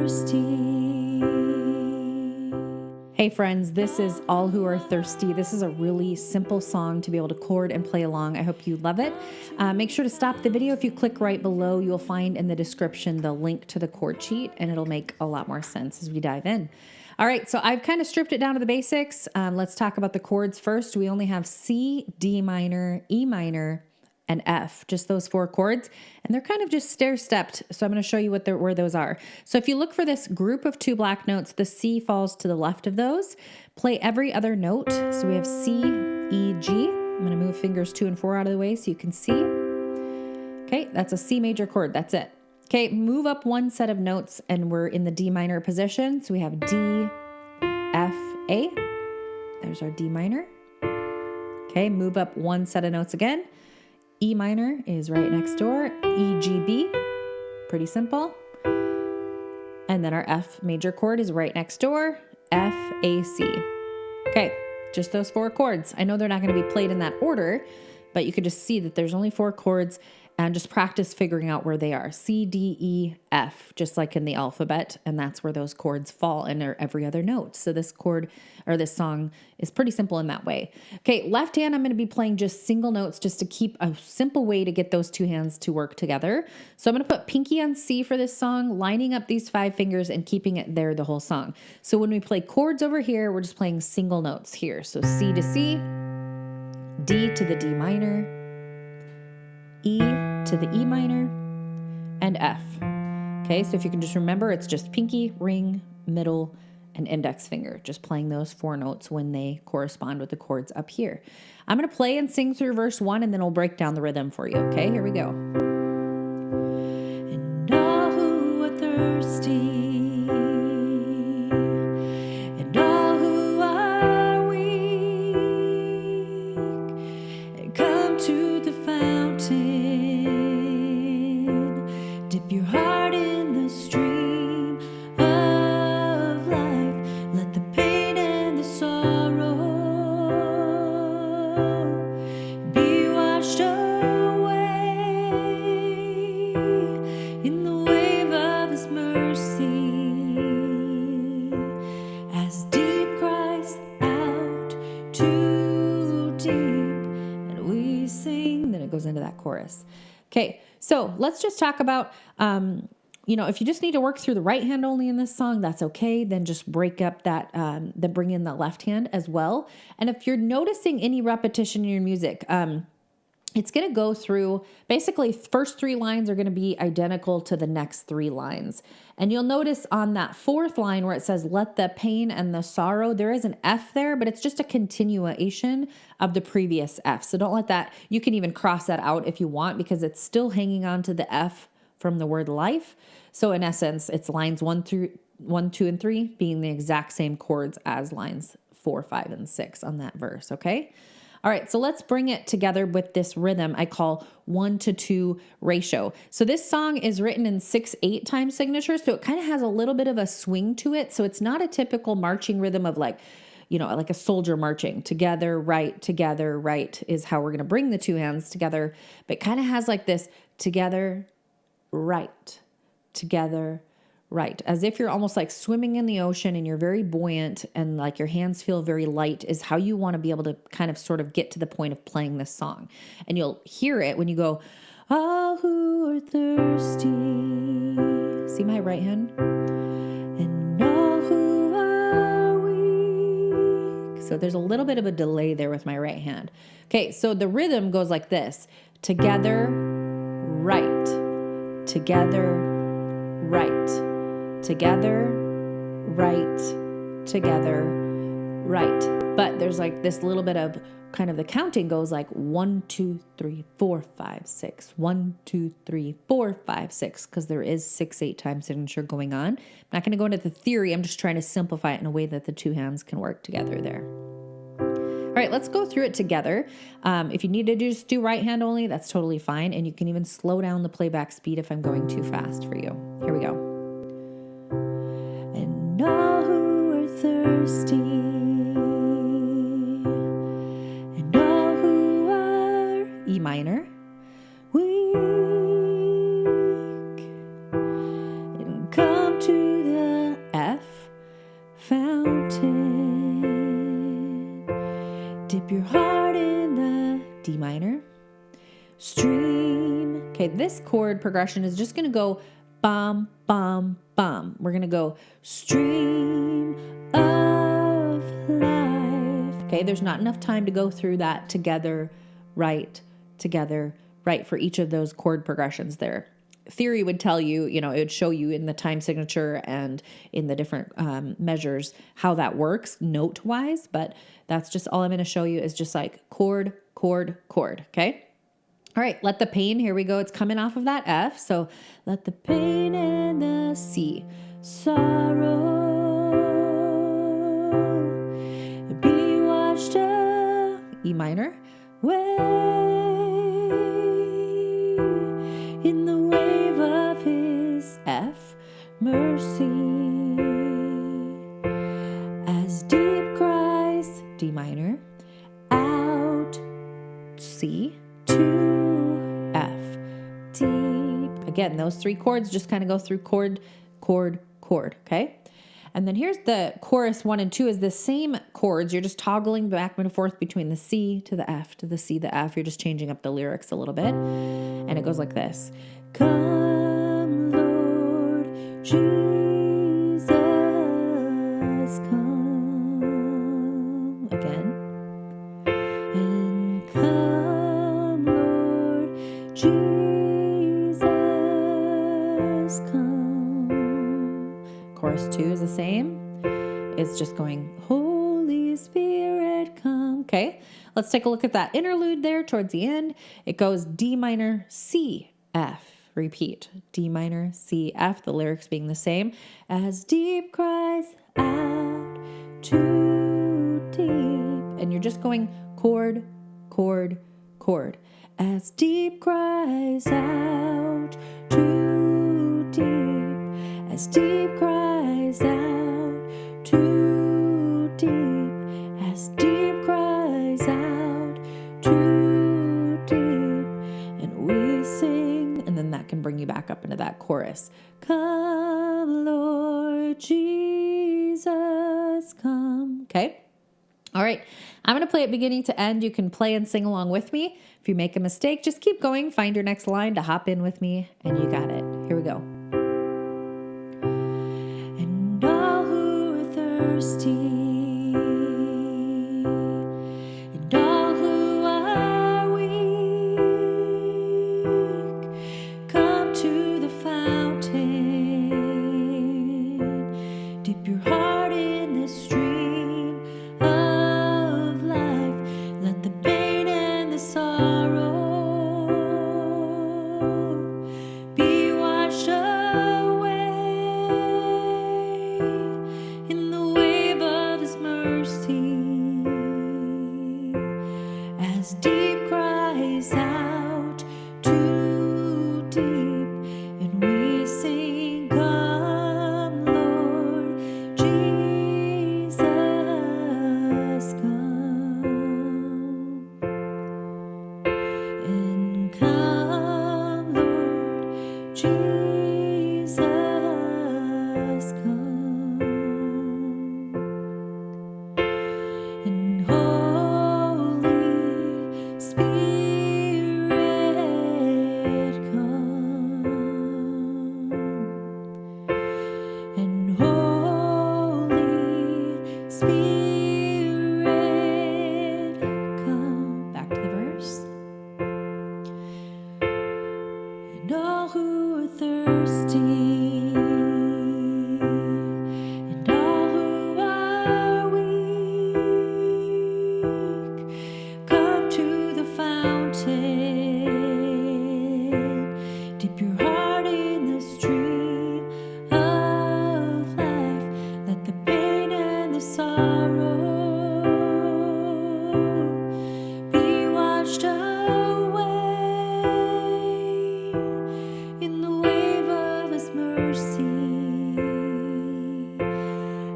thirsty. Hey friends, this is All Who Are Thirsty. This is a really simple song to be able to chord and play along. I hope you love it. Make sure to stop the video. If you click right below, you'll find in the description the link to the chord sheet, and it'll make a lot more sense as we dive in. All right, so I've kind of stripped it down to the basics. Let's talk about the chords first. We only have C, D minor, E minor, and F, just those 4 chords, and they're kind of just stair-stepped, so I'm going to show you where those are. So if you look for this group of 2 black notes, the C falls to the left of those. Play every other note, so we have C, E, G. I'm going to move fingers 2 and 4 out of the way so you can see. Okay, that's a C major chord, that's it. Okay, move up 1 set of notes, and we're in the D minor position, so we have D, F, A. There's our D minor. Okay, move up 1 set of notes again. E minor is right next door, E, G, B, pretty simple. And then our F major chord is right next door, F, A, C. Okay, just those 4 chords. I know they're not going to be played in that order, but you can just see that there's only 4 chords, and just practice figuring out where they are. C, D, E, F, just like in the alphabet, and that's where those chords fall in every other note. So this chord, or this song, is pretty simple in that way. Okay, left hand, I'm going to be playing just single notes just to keep a simple way to get those 2 hands to work together. So I'm going to put pinky on C for this song, lining up these 5 fingers and keeping it there the whole song. So when we play chords over here, we're just playing single notes here. So C to C, D to the D minor, E to the E minor, and F. Okay, so if you can just remember, it's just pinky, ring, middle, and index finger, just playing those 4 notes when they correspond with the chords up here. I'm going to play and sing through verse 1, and then we'll break down the rhythm for you. Okay, here we go. And all who are thirsty, and all who are weak, and come to the fountain, dip your heart in the stream of life, let the pain and the sorrow be washed away in the wave of His mercy, as deep cries out to deep, and we sing. Then it goes into that chorus. Okay, so let's just talk about, if you just need to work through the right hand only in this song, that's okay. Then just break up that, then bring in the left hand as well. And if you're noticing any repetition in your music, it's going to go through, basically first 3 lines are going to be identical to the next 3 lines. And you'll notice on that 4th line where it says, let the pain and the sorrow, there is an F there, but it's just a continuation of the previous F. So don't let that, you can even cross that out if you want, because it's still hanging on to the F from the word life. So in essence, it's lines 1, 2, and 3 being the exact same chords as lines 4, 5, and 6 on that verse, okay? All right, so let's bring it together with this rhythm I call 1-to-2 ratio. So this song is written in 6/8 time signatures, so it kind of has a little bit of a swing to it. So it's not a typical marching rhythm of like a soldier marching. Together, right, is how we're going to bring the 2 hands together. But it kind of has like this together, right, together, right. As if you're almost like swimming in the ocean and you're very buoyant and like your hands feel very light is how you want to be able to kind of sort of get to the point of playing this song. And you'll hear it when you go, all who are thirsty. See my right hand? And all who are weak. So there's a little bit of a delay there with my right hand. Okay, so the rhythm goes like this. Together, right. Together, right. Together, right, together, right. But there's like this little bit of kind of the counting goes like 1, 2, 3, 4, 5, 6, 1, 2, 3, 4, 5, 6, because there is 6/8 time signature going on. I'm not going to go into the theory. I'm just trying to simplify it in a way that the 2 hands can work together there. All right, let's go through it together. If you need to just do right hand only, that's totally fine. And you can even slow down the playback speed if I'm going too fast for you. Here we go. And all who are thirsty, and all who are E minor, weak, and come to the this chord progression is just going to go bum, bum, bum. We're going to go stream of life. Okay, there's not enough time to go through that together, right, for each of those chord progressions there. Theory would tell you, it would show you in the time signature and in the different measures how that works note-wise, but that's just all I'm going to show you is just like chord, chord, chord, okay? All right, let the pain, here we go. It's coming off of that F, so let the pain and the C, sorrow, be washed up, E minor, in the wave of his F, mercy, as deep cries, D minor, out, C, to F, deep. Again, those three chords just kind of go through chord, chord, chord, okay? And then here's the chorus 1 and 2 is the same chords. You're just toggling back and forth between the C to the F to the C, the F. You're just changing up the lyrics a little bit. And it goes like this. Come, Lord Jesus, come. Again. And come, Lord Jesus, come. Chorus 2 is the same. It's just going, Holy Spirit, come. Okay, let's take a look at that interlude there towards the end. It goes D minor, C, F. Repeat, D minor, C, F. The lyrics being the same. As deep cries out, too deep. And you're just going chord, chord, chord. As deep cries out, too deep. As deep cries out, too deep. As deep cries out, too deep. And we sing, and then that can bring you back up into that chorus. Come, Lord Jesus, come. Okay? All right, I'm going to play it beginning to end. You can play and sing along with me. If you make a mistake, just keep going. Find your next line to hop in with me, and you got it. Here we go. And all who are thirsty, and all who are weak, come to the fountain. Dip your heart in this stream of life. Let the pain and the sorrow be washed away in the wave of his mercy. As deep cries out, too deep, and we sing, come, Lord Jesus, come. And come, Lord Jesus, come. And Holy Spirit, come. And Holy Spirit, come. Back to the verse. And all who are thirsty, and all who are weak, come to the fountain. Dip your heart in the stream of life. Let the pain and the sorrow be washed away in the wave of his mercy.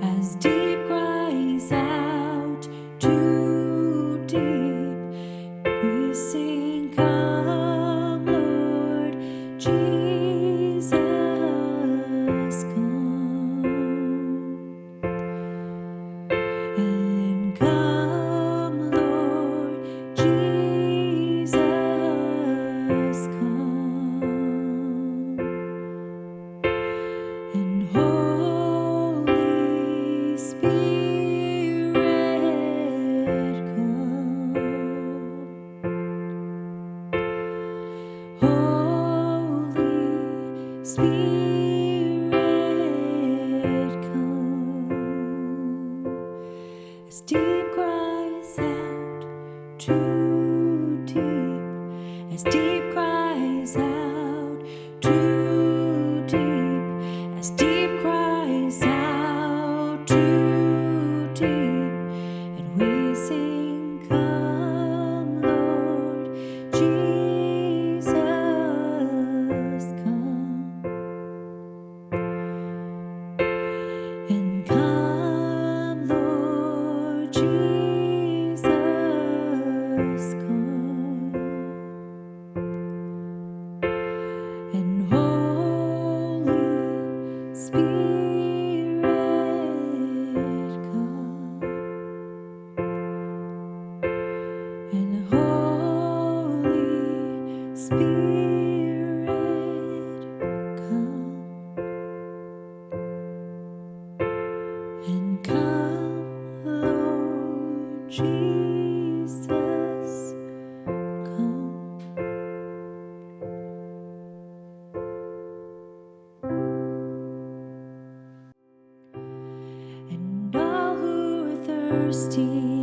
As deep cries out, too deep, we sing, come, Lord Jesus. Spirit, come. As deep cries out, too deep. As deep cries out, too deep. As deep cries out, too deep. And we sing, come, Lord Jesus, come. And come, Lord Jesus, come. And Holy Spirit, come. And Holy Spirit, come. And come, Lord Jesus, come. And all who are thirsty,